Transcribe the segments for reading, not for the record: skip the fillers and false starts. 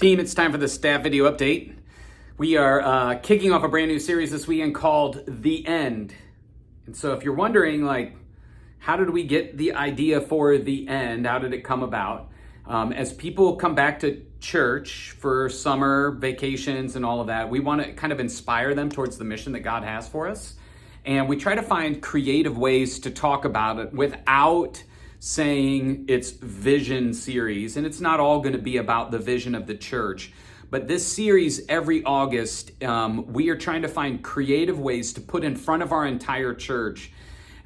Team, it's time for the staff video update. We are kicking off a brand new series this weekend called The End. And so if you're wondering, how did we get the idea for The End? How did it come about? As people come back to church for summer vacations and all of that, we want to kind of inspire them towards the mission that God has for us. And we try to find creative ways to talk about it without saying it's vision series. And it's not all going to be about the vision of the church. But this series, every August, we are trying to find creative ways to put in front of our entire church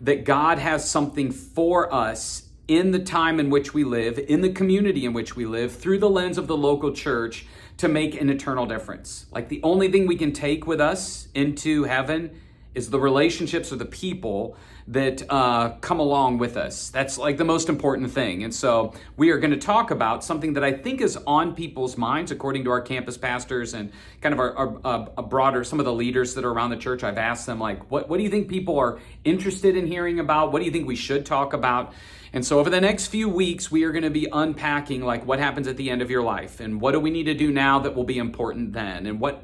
that God has something for us in the time in which we live, in the community in which we live, through the lens of the local church to make an eternal difference. Like the only thing we can take with us into heaven is the relationships or the people that come along with us. That's like the most important thing. And so we are going to talk about something that I think is on people's minds, according to our campus pastors and kind of our broader, some of the leaders that are around the church. I've asked them, what do you think people are interested in hearing about? What do you think we should talk about? And so over the next few weeks, we are going to be unpacking what happens at the end of your life and what do we need to do now that will be important then? And what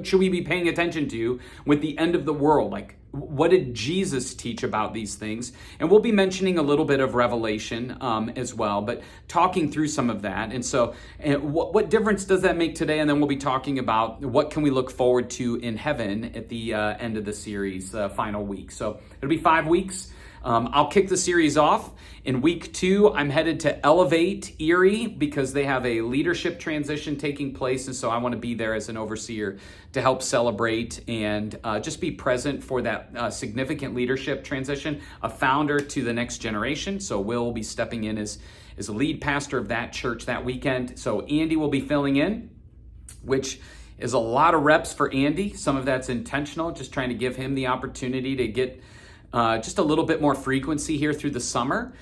should we be paying attention to with the end of the world? What did Jesus teach about these things? And we'll be mentioning a little bit of Revelation as well, but talking through some of that. And so what difference does that make today? And then we'll be talking about what can we look forward to in heaven at the end of the series, the final week. So it'll be 5 weeks. I'll kick the series off. In week 2, I'm headed to Elevate Erie because they have a leadership transition taking place. And so I want to be there as an overseer to help celebrate and just be present for that significant leadership transition, a founder to the next generation. So Will be stepping in as a lead pastor of that church that weekend. So Andy will be filling in, which is a lot of reps for Andy. Some of that's intentional, just trying to give him the opportunity to get just a little bit more frequency here through the summer.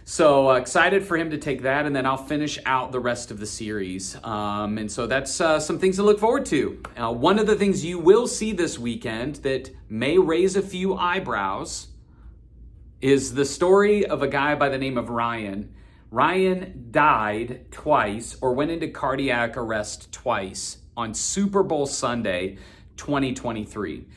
So excited for him to take that, and then I'll finish out the rest of the series. And so that's some things to look forward to. One of the things you will see this weekend that may raise a few eyebrows is the story of a guy by the name of Ryan. Ryan died twice or went into cardiac arrest twice on Super Bowl Sunday, 2023.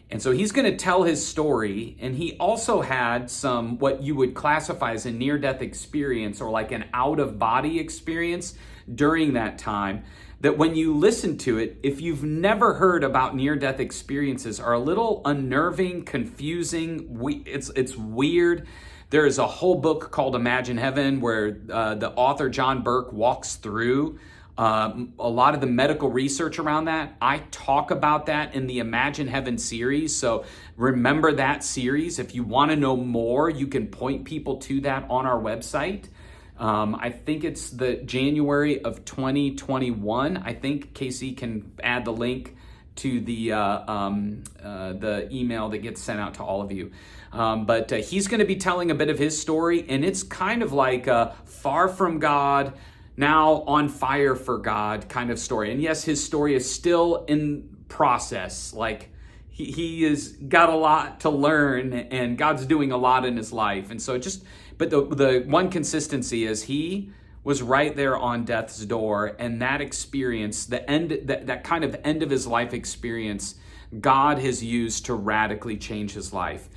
And so he's going to tell his story, and he also had some what you would classify as a near-death experience or like an out-of-body experience during that time that when you listen to it, if you've never heard about near-death experiences, are a little unnerving, confusing. It's weird. There is a whole book called Imagine Heaven where the author John Burke walks through a lot of the medical research around that. I talk about that in the Imagine Heaven series. So remember that series. If you want to know more, you can point people to that on our website. I think it's the January of 2021. I think Casey can add the link to the email that gets sent out to all of you. But he's going to be telling a bit of his story, and it's kind of like far from God, now on fire for God kind of story. And yes, his story is still in process. He has got a lot to learn, and God's doing a lot in his life. And so but the one consistency is he was right there on death's door, and that experience, the end, that kind of end of his life experience, God has used to radically change his life.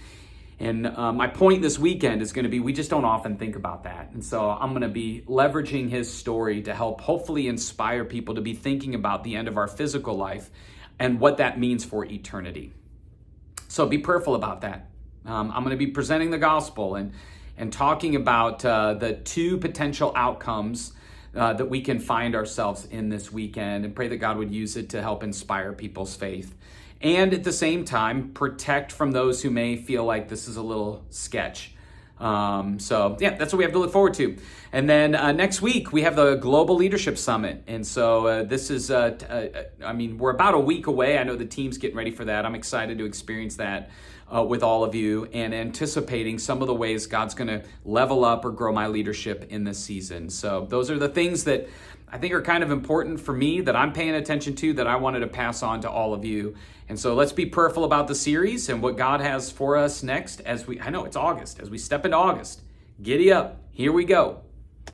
And my point this weekend is going to be, we just don't often think about that. And so I'm going to be leveraging his story to help hopefully inspire people to be thinking about the end of our physical life and what that means for eternity. So be prayerful about that. I'm going to be presenting the gospel and talking about the 2 potential outcomes that we can find ourselves in this weekend, and pray that God would use it to help inspire people's faith. And at the same time, protect from those who may feel like this is a little sketch. So that's what we have to look forward to. And then next week, we have the Global Leadership Summit. And so this is, we're about a week away. I know the team's getting ready for that. I'm excited to experience that with all of you and anticipating some of the ways God's going to level up or grow my leadership in this season. So those are the things that I think are kind of important for me that I'm paying attention to, that I wanted to pass on to all of you. And so let's be prayerful about the series and what God has for us next I know it's August, as we step into August. Giddy up. Here we go.